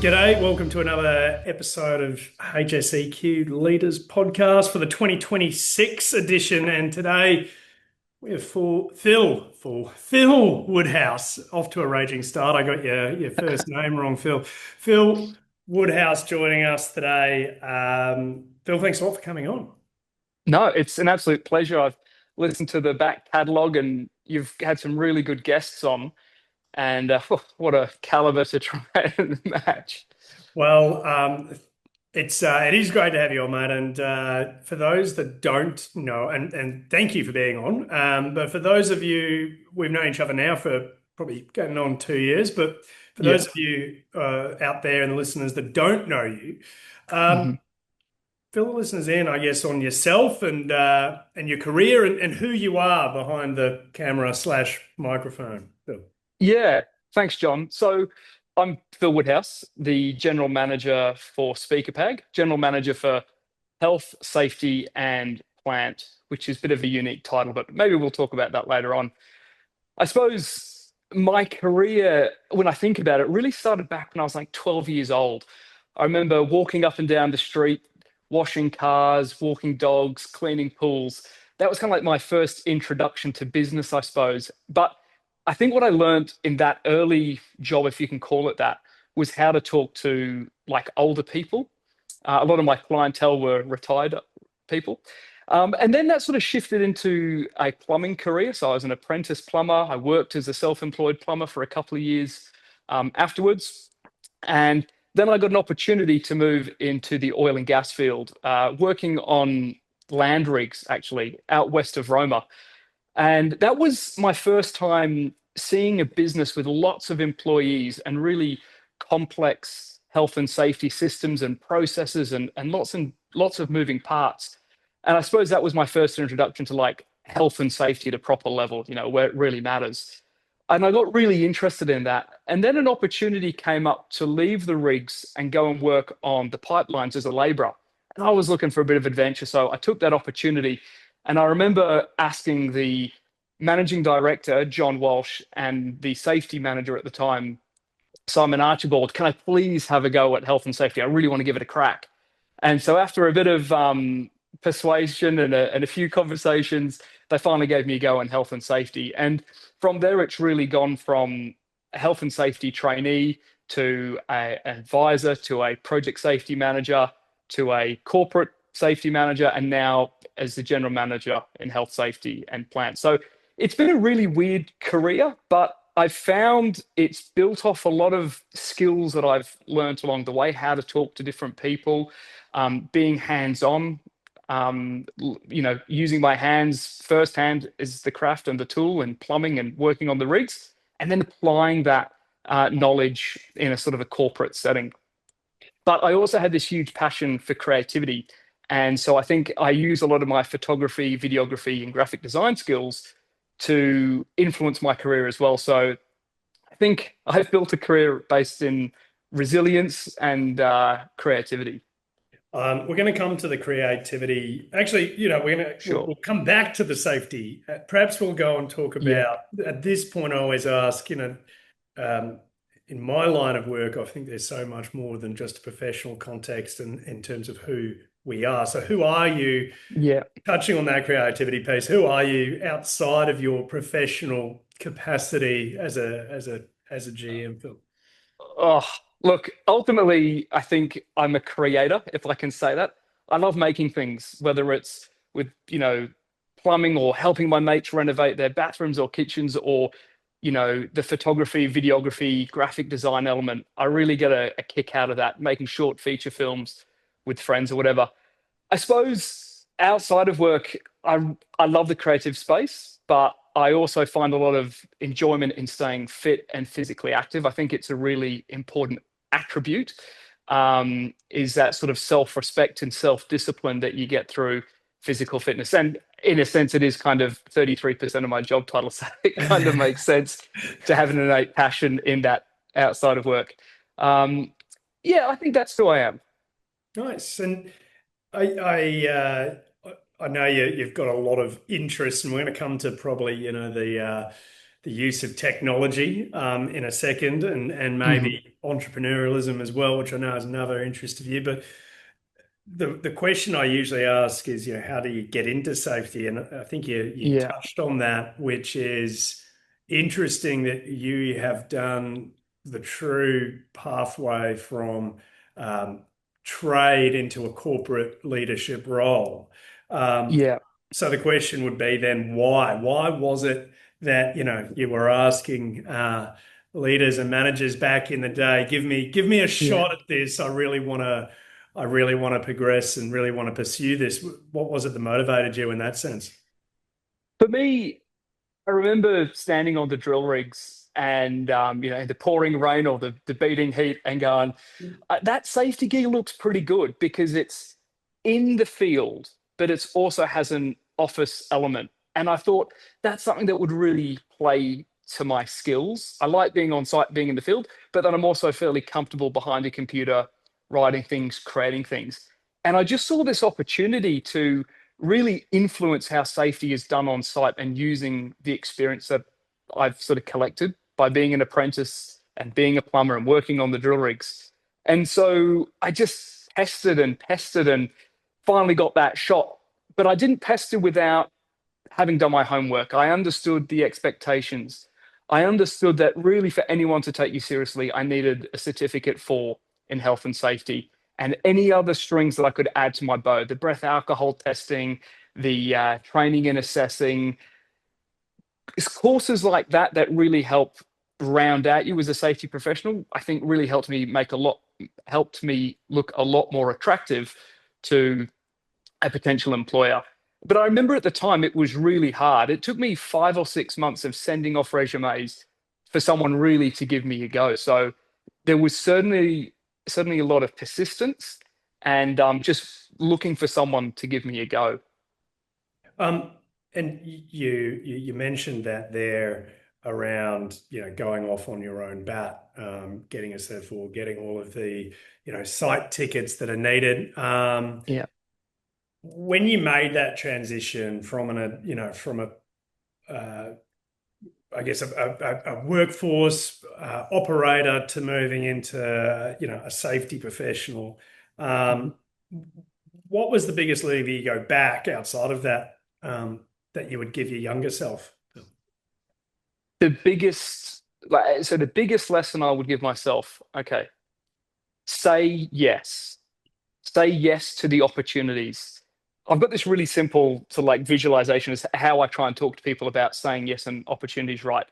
G'day, welcome to another episode of HSEQ Leaders Podcast for the 2026 edition. And today we have Phil Woodhouse, off to a raging start. I got your first name wrong, Phil. Phil Woodhouse joining us today. Phil, thanks a lot for coming on. No, it's an absolute pleasure. I've listened to the back catalogue and you've had some really good guests on, and what a caliber to try and match. Well, it is great to have you on, mate. And for those that don't know, and thank you for being on. But for those of you, we've known each other now for probably going on 2 years. But for Yeah. those of you out there and the listeners that don't know you, Mhm. fill the listeners in, I guess, on yourself and your career and who you are behind the camera slash microphone. Phil. Yeah, thanks, John. So I'm Phil Woodhouse, the General Manager for SpeakerPag, General Manager for Health, Safety and Plant, which is a bit of a unique title, but maybe we'll talk about that later on. I suppose my career, when I think about it, really started back when I was like 12 years old. I remember walking up and down the street, washing cars, walking dogs, cleaning pools. That was kind of like my first introduction to business, I suppose. But I think what I learned in that early job, if you can call it that, was how to talk to like older people. A lot of my clientele were retired people. And then that sort of shifted into a plumbing career. So I was an apprentice plumber. I worked as a self-employed plumber for a couple of years afterwards. And then I got an opportunity to move into the oil and gas field, working on land rigs, actually, out west of Roma. And that was my first time seeing a business with lots of employees and really complex health and safety systems and processes and lots of moving parts. And I suppose that was my first introduction to like health and safety at a proper level, where it really matters. And I got really interested in that. And then an opportunity came up to leave the rigs and go and work on the pipelines as a laborer. And I was looking for a bit of adventure. So I took that opportunity. And I remember asking the managing director, John Walsh, and the safety manager at the time, Simon Archibald, can I please have a go at health and safety? I really want to give it a crack. And so after a bit of persuasion and a few conversations, they finally gave me a go on health and safety. And from there, it's really gone from a health and safety trainee to an advisor to a project safety manager to a corporate safety manager, and now as the general manager in health safety and plant. So it's been a really weird career, but I've found it's built off a lot of skills that I've learned along the way, how to talk to different people, being hands-on, using my hands firsthand as the craft and the tool and plumbing and working on the rigs, and then applying that knowledge in a sort of a corporate setting. But I also had this huge passion for creativity. And so I think I use a lot of my photography, videography, and graphic design skills to influence my career as well. So I think I've built a career based in resilience and creativity. We're going to come to the creativity. Actually, we'll Sure. come back to the safety. Perhaps we'll go and talk Yeah. about. At this point, I always ask, in my line of work, I think there's so much more than just a professional context in terms of who we are. So, who are you? Yeah. Touching on that creativity piece, who are you outside of your professional capacity as a GM, Phil? Oh, look, ultimately, I think I'm a creator, if I can say that. I love making things, whether it's with, plumbing or helping my mates renovate their bathrooms or kitchens or, the photography, videography, graphic design element. I really get a kick out of that, making short feature films with friends or whatever. I suppose outside of work, I love the creative space, but I also find a lot of enjoyment in staying fit and physically active. I think it's a really important attribute. Is that sort of self-respect and self-discipline that you get through physical fitness. And in a sense, it is kind of 33% of my job title. So it kind of makes sense to have an innate passion in that outside of work. Um, yeah, I think that's who I am. Nice. And I know you've got a lot of interest, and we're going to come to probably the the use of technology in a second, and Mhm. maybe entrepreneurialism as well, which I know is another interest of you. But the question I usually ask is, how do you get into safety? And I think you Yeah. touched on that, which is interesting that you have done the true pathway from um, trade into a corporate leadership role. Um, Yeah. so the question would be then, why? Why was it that you were asking leaders and managers back in the day, give me a Yeah. shot at this. I really want to progress and really want to pursue this. What was it that motivated you in that sense? For me, I remember standing on the drill rigs and the pouring rain or the beating heat and going, that safety gear looks pretty good because it's in the field, but it's also has an office element. And I thought that's something that would really play to my skills. I like being on site, being in the field, but then I'm also fairly comfortable behind a computer, writing things, creating things. And I just saw this opportunity to really influence how safety is done on site and using the experience that I've sort of collected by being an apprentice and being a plumber and working on the drill rigs. And so I just pested and finally got that shot. But I didn't pester without having done my homework. I understood the expectations. I understood that really for anyone to take you seriously, I needed a certificate for in health and safety and any other strings that I could add to my bow, the breath alcohol testing, the training and assessing, it's courses like that that really help round out you as a safety professional. I think really helped me look a lot more attractive to a potential employer. But I remember at the time it was really hard. It took me 5 or 6 months of sending off resumes for someone really to give me a go. So there was certainly a lot of persistence and just looking for someone to give me a go. Um, and you mentioned that there around going off on your own bat, getting a cert for getting all of the site tickets that are needed. Yeah. When you made that transition from a uh, I guess a workforce operator to moving into a safety professional, Mhm. um, what was the biggest lever you go back outside of that that you would give your younger self? The biggest, the biggest lesson I would give myself, okay, say yes. Say yes to the opportunities. I've got this really simple to like visualization is how I try and talk to people about saying yes and opportunities right.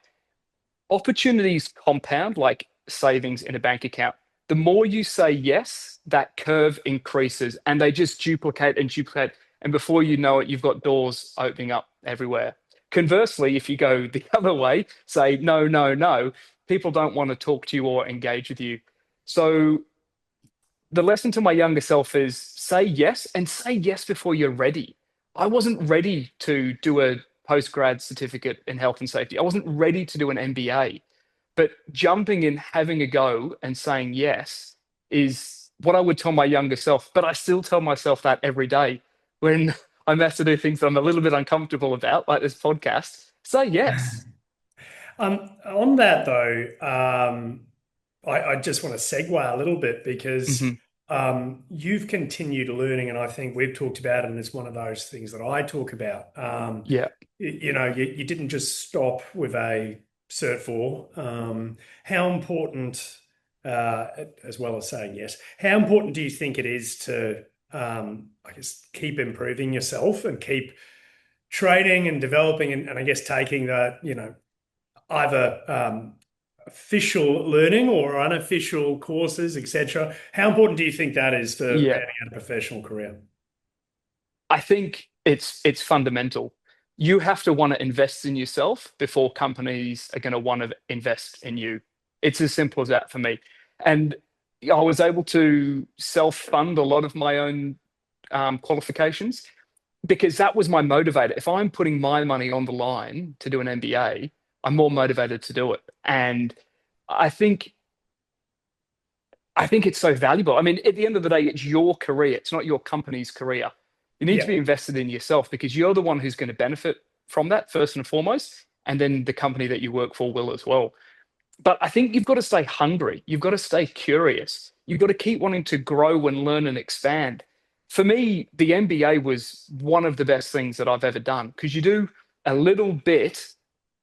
Opportunities compound like savings in a bank account. The more you say yes, that curve increases and they just duplicate and duplicate. And before you know it, you've got doors opening up everywhere. Conversely, if you go the other way, say no, no, no, people don't want to talk to you or engage with you. So the lesson to my younger self is say yes and say yes before you're ready. I wasn't ready to do a postgrad certificate in health and safety. I wasn't ready to do an MBA, but jumping in, having a go and saying yes is what I would tell my younger self. But I still tell myself that every day when I'm asked to do things that I'm a little bit uncomfortable about, like this podcast. Say yes. On that though, I just want to segue a little bit because Hmm. you've continued learning, and I think we've talked about it, and it's one of those things that I talk about. Yeah. You didn't just stop with a Cert 4. How important, as well as saying yes, how important do you think it is to, I guess, keep improving yourself and keep training and developing and I guess taking that, either official learning or unofficial courses, etc. How important do you think that is for Yeah. rounding out a professional career? I think it's fundamental. You have to want to invest in yourself before companies are going to want to invest in you. It's as simple as that for me. And I was able to self-fund a lot of my own qualifications because that was my motivator. If I'm putting my money on the line to do an MBA, I'm more motivated to do it. And I think I think it's so valuable. I mean, at the end of the day, it's your career. It's not your company's career. You need to Yeah. be invested in yourself because you're the one who's going to benefit from that first and foremost. and then the company that you work for will as well. But I think you've got to stay hungry. You've got to stay curious. You've got to keep wanting to grow and learn and expand. For me, the MBA was one of the best things that I've ever done because you do a little bit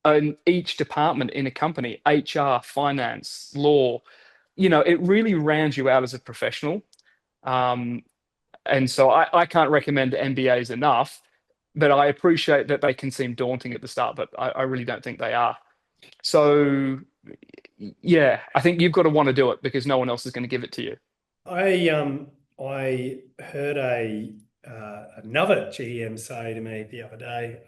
in each department in a company: HR, finance, law. It really rounds you out as a professional. Um, and so I can't recommend MBAs enough, but I appreciate that they can seem daunting at the start, but I really don't think they are. So yeah, I think you've got to want to do it because no one else is going to give it to you. I heard another GM say to me the other day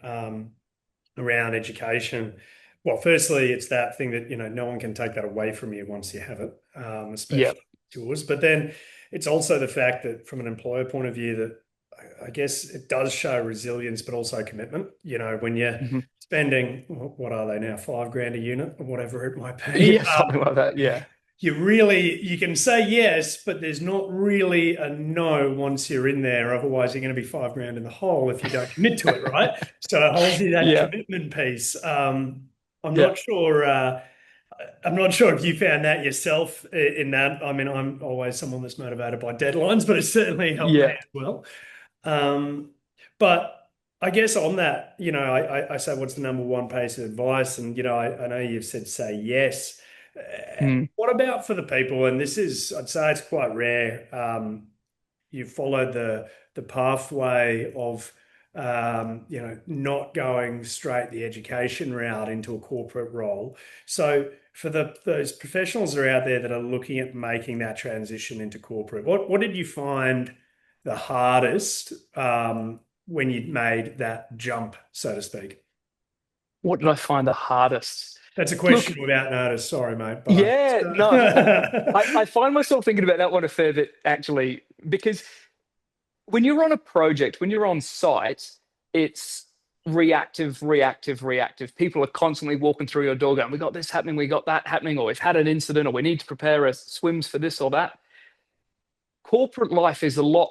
around education. Well, firstly, it's that thing that no one can take that away from you once you have it, Yeah. especially yours. But then it's also the fact that from an employer point of view, that I guess it does show resilience, but also commitment. When you're Mhm. spending, what are they now, 5 grand a unit or whatever it might be. Yeah, something like that. Yeah. You can say yes, but there's not really a no once you're in there. Otherwise, you're going to be 5 grand in the hole if you don't commit to it, right? So it holds you that Yeah. commitment piece. I'm Yeah. not sure. I'm not sure if you found that yourself in that. I mean, I'm always someone that's motivated by deadlines, but it certainly helped me Yeah. as well. Um, but I guess on that, I say, what's the number one piece of advice? And, I know you've said say yes. Mm. What about for the people? And this is, I'd say it's quite rare. You followed the pathway of, not going straight the education route into a corporate role. So for those professionals that are out there that are looking at making that transition into corporate, what did you find the hardest when you made that jump, so to speak? What did I find the hardest? That's a Look, question without notice. Sorry, mate, but I'm yeah, no, I just find myself thinking about that one a fair bit actually, because when you're on a project, when you're on site, it's reactive, reactive, reactive. People are constantly walking through your door going, we got this happening, we got that happening, or we've had an incident, or we need to prepare a swims for this or that. Corporate life is a lot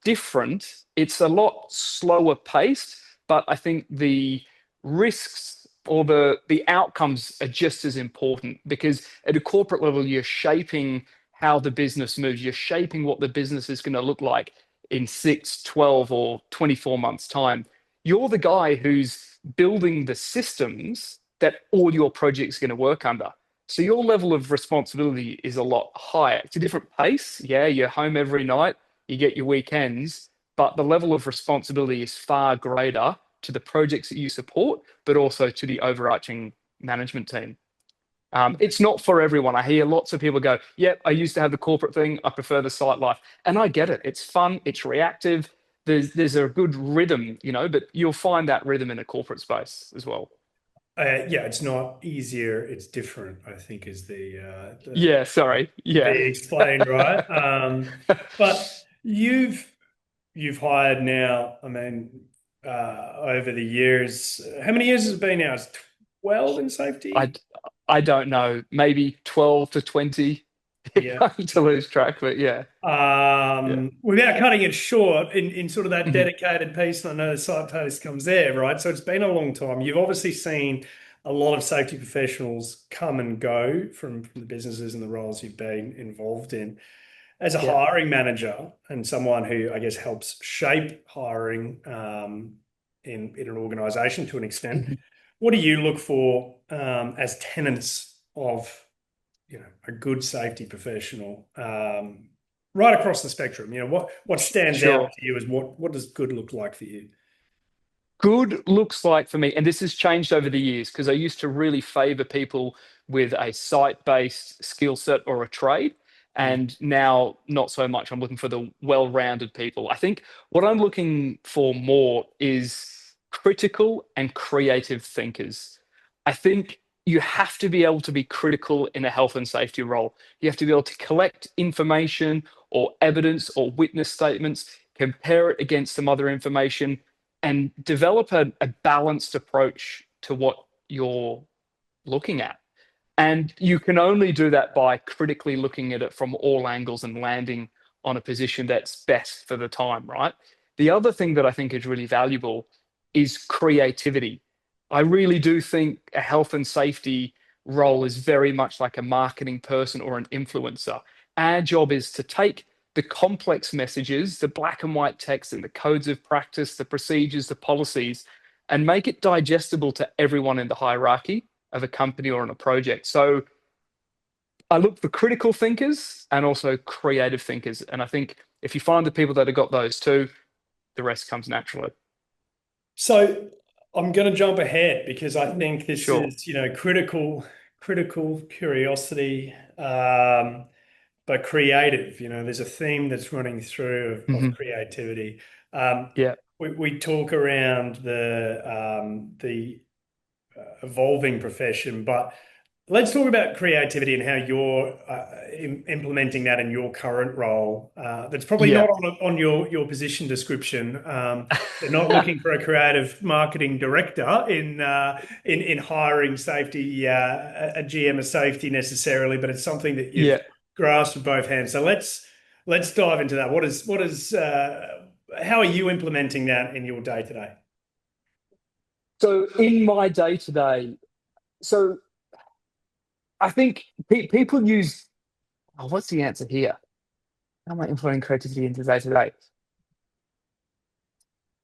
different. It's a lot slower paced, but I think the risks or the outcomes are just as important because at a corporate level, you're shaping how the business moves. You're shaping what the business is going to look like in 6, 12, or 24 months' time. You're the guy who's building the systems that all your projects are going to work under. So your level of responsibility is a lot higher. It's a different pace. Yeah, you're home every night, you get your weekends, but the level of responsibility is far greater to the projects that you support, but also to the overarching management team. It's not for everyone. I hear lots of people go, yep, I used to have the corporate thing. I prefer the site life. And I get it. It's fun. It's reactive. There's a good rhythm, but you'll find that rhythm in a corporate space as well. yeah, it's not easier, it's different, I think is Yeah, sorry. to Yeah. be explained, right? But you've hired now, I mean, over the years, how many years has it been now? It's 12 in I safety? I don't know, maybe 12 to 20. Yeah. Going to lose track, but yeah. Yeah. Without cutting it short, in sort of that Mhm. dedicated piece, and I know the site post comes there, right? So it's been a long time. You've obviously seen a lot of safety professionals come and go from the businesses and the roles you've been involved in. As a Yeah. hiring manager and someone who I guess helps shape hiring in an organization to an extent, Mhm. what do you look for as tenets of a good safety professional right across the spectrum? What stands out Sure. to you as what does good look like for you? Good looks like for me, and this has changed over the years because I used to really favor people with a site-based skill set or a trade. Mm. And now, not so much. I'm looking for the well-rounded people. I think what I'm looking for more is critical and creative thinkers. I think you have to be able to be critical in a health and safety role. You have to be able to collect information or evidence or witness statements, compare it against some other information, and develop a balanced approach to what you're looking at. And you can only do that by critically looking at it from all angles and landing on a position that's best for the time, right? The other thing that I think is really valuable is creativity. I really do think a health and safety role is very much like a marketing person or an influencer. Our job is to take the complex messages, the black and white text, and the codes of practice, the procedures, the policies, and make it digestible to everyone in the hierarchy of a company or on a project. So I look for critical thinkers and also creative thinkers. And I think if you find the people that have got those two, the rest comes naturally. So I'm going to jump ahead because I think this Sure. is, critical curiosity, but creative. There's a theme that's running through of Hmm. creativity. Um, Yeah. we talk around the evolving profession, but let's talk about creativity and how you're implementing that in your current role. That's probably Yeah. not on your position description. They're not looking for a creative marketing director in hiring safety, a GM of safety necessarily, but it's something that you've Yeah. grasped with both hands. So let's dive into that. How are you implementing that in your day to day? So in my day to day, so I think people use, oh, what's the answer here? How am I employing creativity into day to day?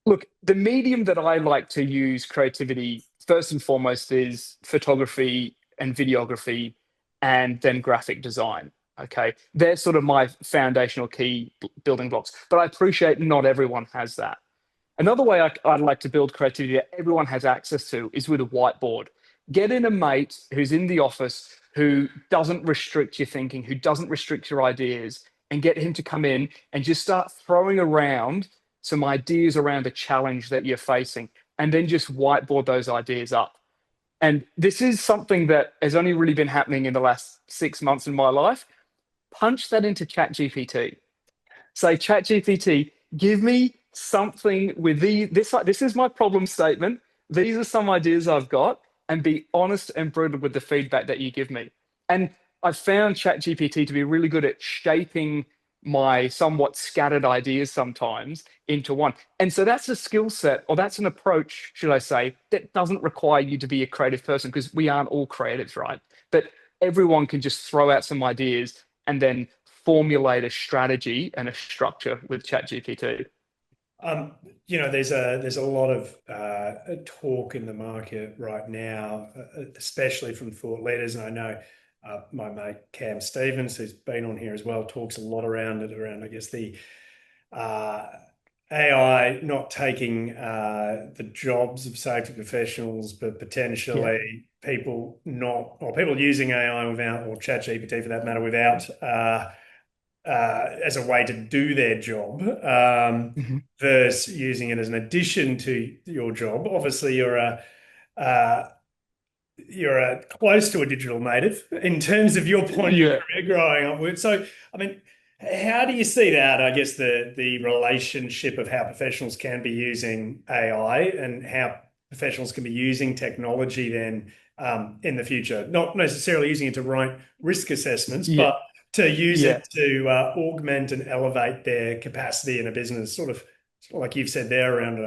Look, the medium that I like to use creativity first and foremost is photography and videography and then graphic design. Okay. They're sort of my foundational key building blocks. But I appreciate not everyone has that. Another way I'd like to build creativity that everyone has access to is with a whiteboard. Get in a mate who's in the office who doesn't restrict your thinking, who doesn't restrict your ideas, and get him to come in and just start throwing around some ideas around a challenge that you're facing, and then just whiteboard those ideas up. And this is something that has only really been happening in the last 6 months in my life. Punch that into ChatGPT. Say, ChatGPT, give me something with this is my problem statement. These are some ideas I've got, and be honest and brutal with the feedback that you give me. And I've found ChatGPT to be really good at shaping my somewhat scattered ideas sometimes into one. And so that's a skill set, or that's an approach, should I say, that doesn't require you to be a creative person, because we aren't all creatives, right? But everyone can just throw out some ideas and then formulate a strategy and a structure with ChatGPT. Um, there's a lot of talk in the market right now, especially from thought leaders, and I know my mate Cam Stevens, who's been on here as well, talks a lot around it, around I guess the uh, AI not taking the jobs of safety professionals, but Yeah, potentially people using AI without, or ChatGPT for that matter, without as a way to do their job, hmm, versus using it as an addition to your job. Obviously, uh, you're close to a digital native in terms of your point of your yeah, career growing up with. So, I mean, how do you see that? I guess the relationship of how professionals can be using AI and how professionals can be using technology then in the future. Not necessarily using it to write risk assessments, yeah, but to use yeah, it to augment and elevate their capacity in a business. Sort of like you've said there around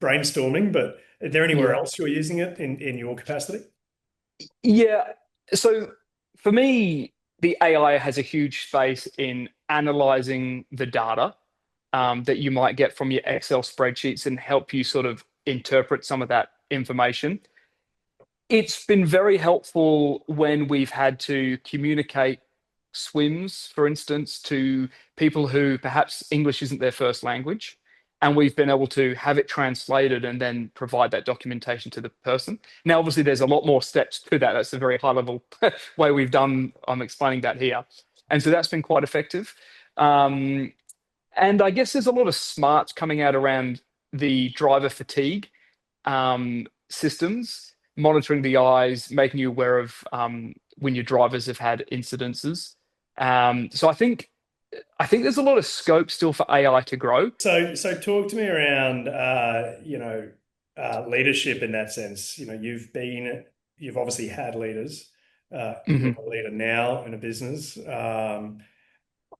brainstorming. But is there anywhere yeah, else you're using it in your capacity? yeah. So for me, the AI has a huge space in analyzing the data that you might get from your Excel spreadsheets and help you sort of interpret some of that information. It's been very helpful when we've had to communicate swims, for instance, to people who perhaps English isn't their first language. And we've been able to have it translated and then provide that documentation to the person. Now, obviously, there's a lot more steps to that. That's a very high level way we've done. I'm explaining that here. And so that's been quite effective. Um, and I guess there's a lot of smarts coming out around the driver fatigue systems, monitoring the eyes, making you aware of when your drivers have had incidences. So I think there's a lot of scope still for AI to grow. So talk to me around, leadership in that sense. You've obviously had leaders. You're Mhm. a leader now in a business.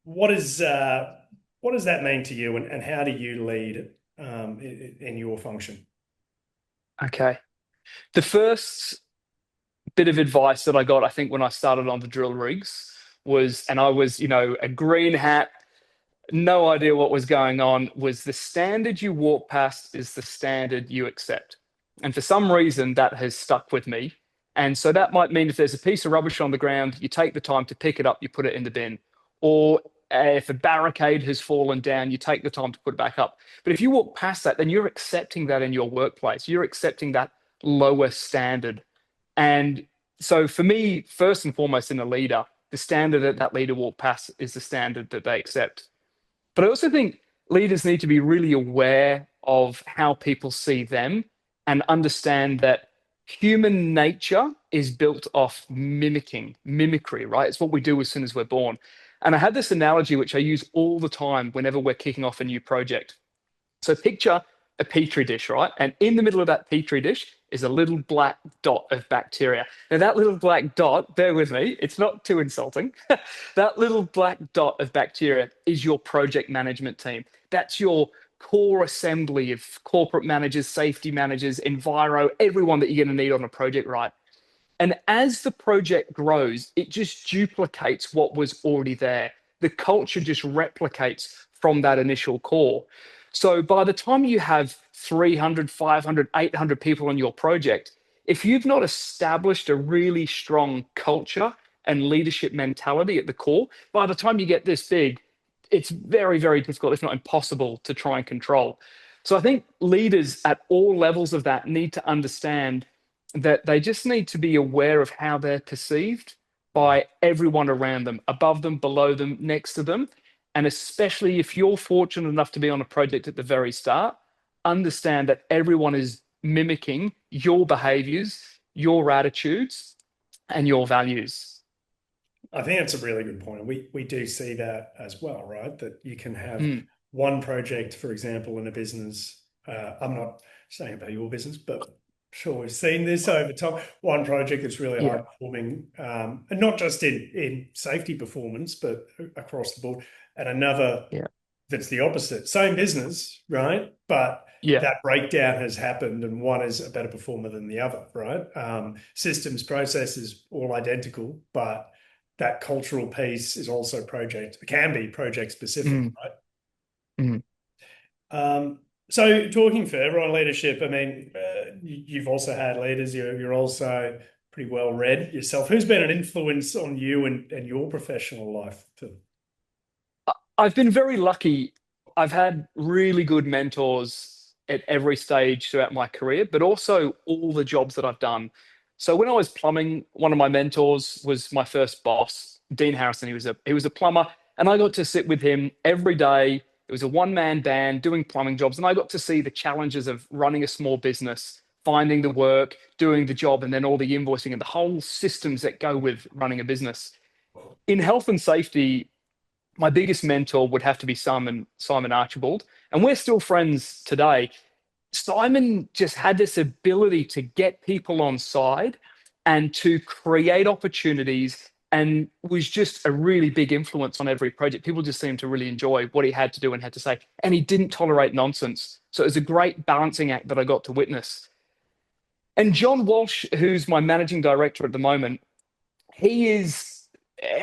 What is what does that mean to you, and how do you lead in your function? Okay. The first bit of advice that I got, I think, when I started on the drill rigs was, and I was, a green hat, no idea what was going on, was the standard you walk past is the standard you accept. And for some reason, that has stuck with me. And so that might mean if there's a piece of rubbish on the ground, you take the time to pick it up, you put it in the bin. Or if a barricade has fallen down, you take the time to put it back up. But if you walk past that, then you're accepting that in your workplace. You're accepting that lower standard. And so for me, first and foremost, in a leader, the standard that that leader walk past is the standard that they accept. But I also think leaders need to be really aware of how people see them and understand that human nature is built off mimicry, right? It's what we do as soon as we're born. And I had this analogy which I use all the time whenever we're kicking off a new project. So picture a petri dish, right? And in the middle of that petri dish is a little black dot of bacteria. Now, that little black dot, bear with me, it's not too insulting. That little black dot of bacteria is your project management team. That's your core assembly of corporate managers, safety managers, enviro, everyone that you're going to need on a project, right? And as the project grows, it just duplicates what was already there. The culture just replicates from that initial core. So by the time you have 300, 500, 800 people on your project, if you've not established a really strong culture and leadership mentality at the core, by the time you get this big, it's very, very difficult, if not impossible, to try and control. So I think leaders at all levels of that need to understand that they just need to be aware of how they're perceived by everyone around them, above them, below them, next to them. And especially if you're fortunate enough to be on a project at the very start, understand that everyone is mimicking your behaviors, your attitudes, and your values. I think that's a really good point. We do see that as well, right? That you can have Mm, one project, for example, in a business. I'm not saying about your business, but sure we've seen this over time. One project that's really high yeah, performing, and not just in safety performance, but across the board. And another yeah, that's the opposite. Same business, right? But yeah. that breakdown has happened, and one is a better performer than the other, right? Systems, processes, all identical, but that cultural piece is also can be project specific, Mm, right? mm. So talking further on leadership, I mean, you've also had leaders. You're also pretty well read yourself. Who's been an influence on you and your professional life? I've been very lucky. I've had really good mentors at every stage throughout my career, but also all the jobs that I've done. So when I was plumbing, one of my mentors was my first boss, Dean Harrison. He was a plumber, and I got to sit with him every day. It was a one-man band doing plumbing jobs, and I got to see the challenges of running a small business, finding the work, doing the job, and then all the invoicing and the whole systems that go with running a business. In health and safety, my biggest mentor would have to be Simon Archibald, and we're still friends today. Simon just had this ability to get people on side and to create opportunities and was just a really big influence on every project. People just seemed to really enjoy what he had to do and had to say, and he didn't tolerate nonsense. So it was a great balancing act that I got to witness. And John Walsh, who's my managing director at the moment, he is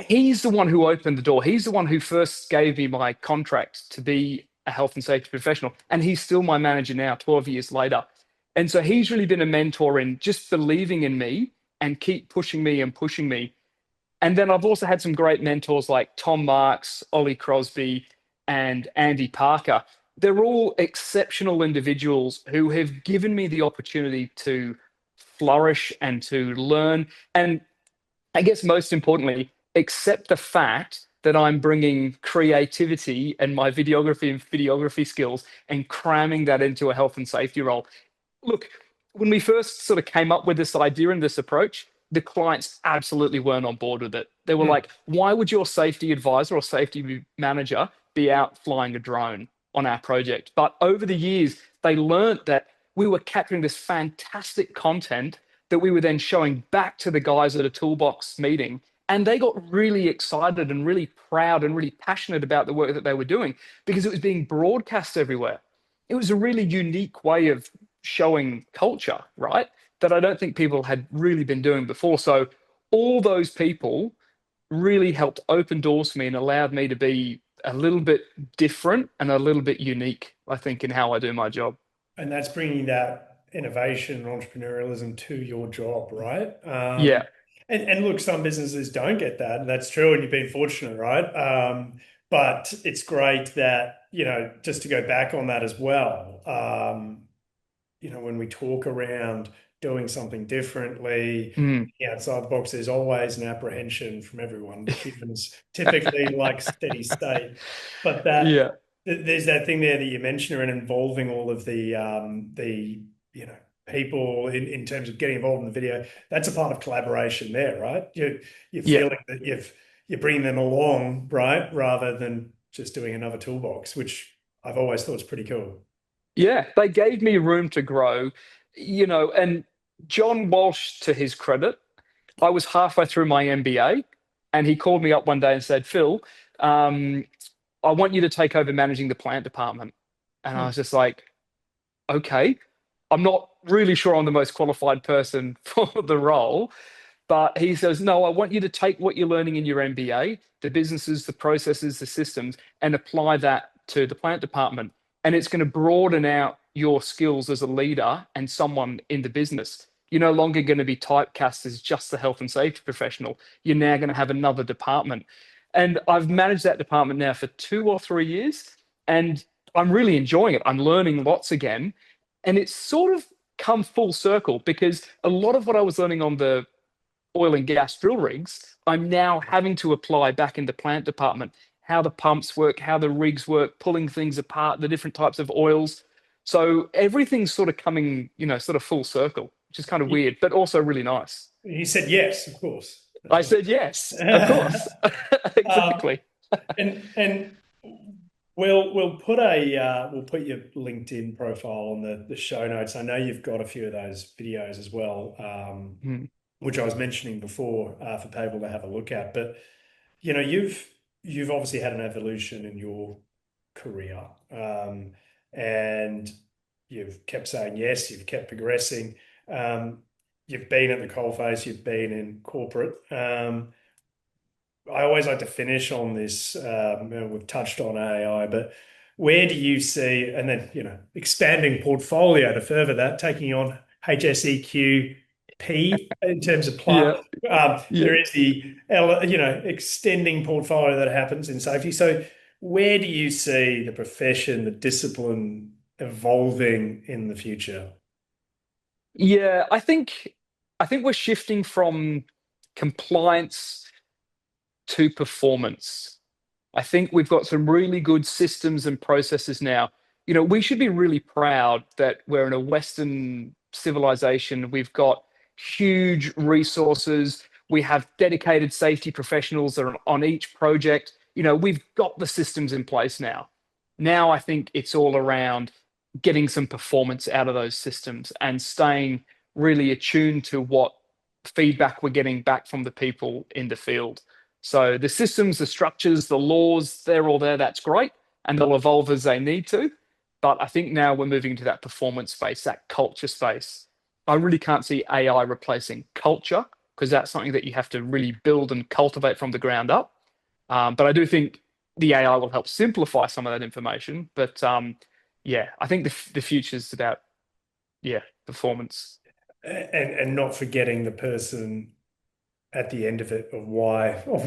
he's the one who opened the door. He's the one who first gave me my contract to be a health and safety professional, and he's still my manager now 12 years later. And so he's really been a mentor in just believing in me and keep pushing me and pushing me. And then I've also had some great mentors like Tom Marks, Ollie Crosby, and Andy Parker. They're all exceptional individuals who have given me the opportunity to flourish and to learn. And I guess most importantly, accept the fact that I'm bringing creativity and my videography skills and cramming that into a health and safety role. Look, when we first sort of came up with this idea and this approach, the clients absolutely weren't on board with it. They were Hmm. like, why would your safety advisor or safety manager be out flying a drone on our project? But over the years, they learned that we were capturing this fantastic content that we were then showing back to the guys at a toolbox meeting. And they got really excited and really proud and really passionate about the work that they were doing because it was being broadcast everywhere. It was a really unique way of showing culture, right? that I don't think people had really been doing before. So all those people really helped open doors for me and allowed me to be a little bit different and a little bit unique, I think, in how I do my job. And that's bringing that innovation and entrepreneurialism to your job, right? Yeah. And look, some businesses don't get that, and that's true, and you've been fortunate, right? But it's great that, just to go back on that as well, when we talk around doing something differently, Mm. outside the box, there's always an apprehension from everyone. Humans typically like steady state, but Yeah. there's that thing there that you mentioned around involving all of the people in terms of getting involved in the video. That's a part of collaboration there, right? You're Yeah. feeling that you're bringing them along, right, rather than just doing another toolbox, which I've always thought is pretty cool. Yeah. They gave me room to grow, and John Walsh, to his credit, I was halfway through my MBA and he called me up one day and said, Phil, um, I want you to take over managing the plant department. And I Hmm. was just like, okay, I'm not really sure I'm the most qualified person for the role. But he says, no, I want you to take what you're learning in your MBA, the businesses, the processes, the systems, and apply that to the plant department. And it's going to broaden out your skills as a leader and someone in the business. You're no longer going to be typecast as just the health and safety professional. You're now going to have another department. And I've managed that department now for 2 or 3 years, and I'm really enjoying it. I'm learning lots again. And it's sort of come full circle because a lot of what I was learning on the oil and gas drill rigs, I'm now having to apply back in the plant department how the pumps work, how the rigs work, pulling things apart, the different types of oils. So everything's sort of coming, sort of full circle, which is kind of weird, but also really nice. He said yes, of course. That's I right. said yes, of course. um, Exactly. and we'll put your LinkedIn profile on the show notes. I know you've got a few of those videos as well, Mm. which I was mentioning before, for people to have a look at. But you've obviously had an evolution in your career, and you've kept saying yes. You've kept progressing. You've been at the coalface. You've been in corporate. I always like to finish on this. We've touched on AI, but where do you see, and then, expanding portfolio to further that, taking on HSEQ P in terms of Yeah, plus. yeah. There is the, extending portfolio that happens in safety. So where do you see the profession, the discipline evolving in the future? Yeah, I think we're shifting from compliance to performance. I think we've got some really good systems and processes now. We should be really proud that we're in a Western civilization. We've got huge resources. We have dedicated safety professionals that are on each project. We've got the systems in place now. Now I think it's all around getting some performance out of those systems and staying really attuned to what feedback we're getting back from the people in the field. So the systems, the structures, the laws, they're all there. That's great. And they'll evolve as they need to. But I think now we're moving into that performance space, that culture space. I really can't see AI replacing culture because that's something that you have to really build and cultivate from the ground up. But I do think the AI will help simplify some of that information. But yeah, I think the future is about, yeah, performance. And not forgetting the person at the end of it, of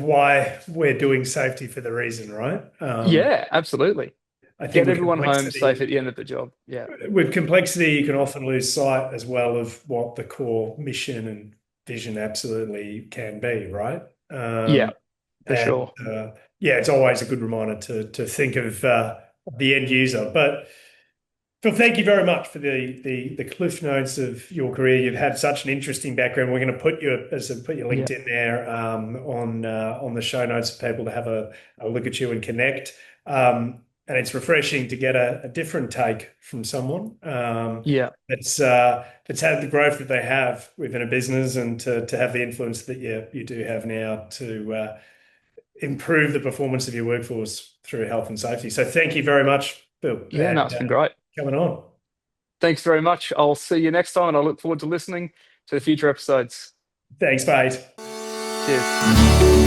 why we're doing safety for the reason, right? Yeah, absolutely. I think Get everyone home safe at the end of the job. Yeah. with complexity, you can often lose sight as well of what the core mission and vision absolutely can be, right? Yeah, for And sure. yeah, it's always a good reminder to think of the end user. But Phil, thank you very much for the cliff notes of your career. You've had such an interesting background. We're going to put your Yeah. LinkedIn there, on the show notes for people to have a look at you and connect. And it's refreshing to get a different take from someone, Yeah. that's had the growth that they have within a business, and to have the influence that you do have now to improve the performance of your workforce through health and safety. So thank you very much, Phil, Yeah, no, and it's been great. coming on. Thanks very much. I'll see you next time, and I look forward to listening to the future episodes. Thanks, mate. Cheers.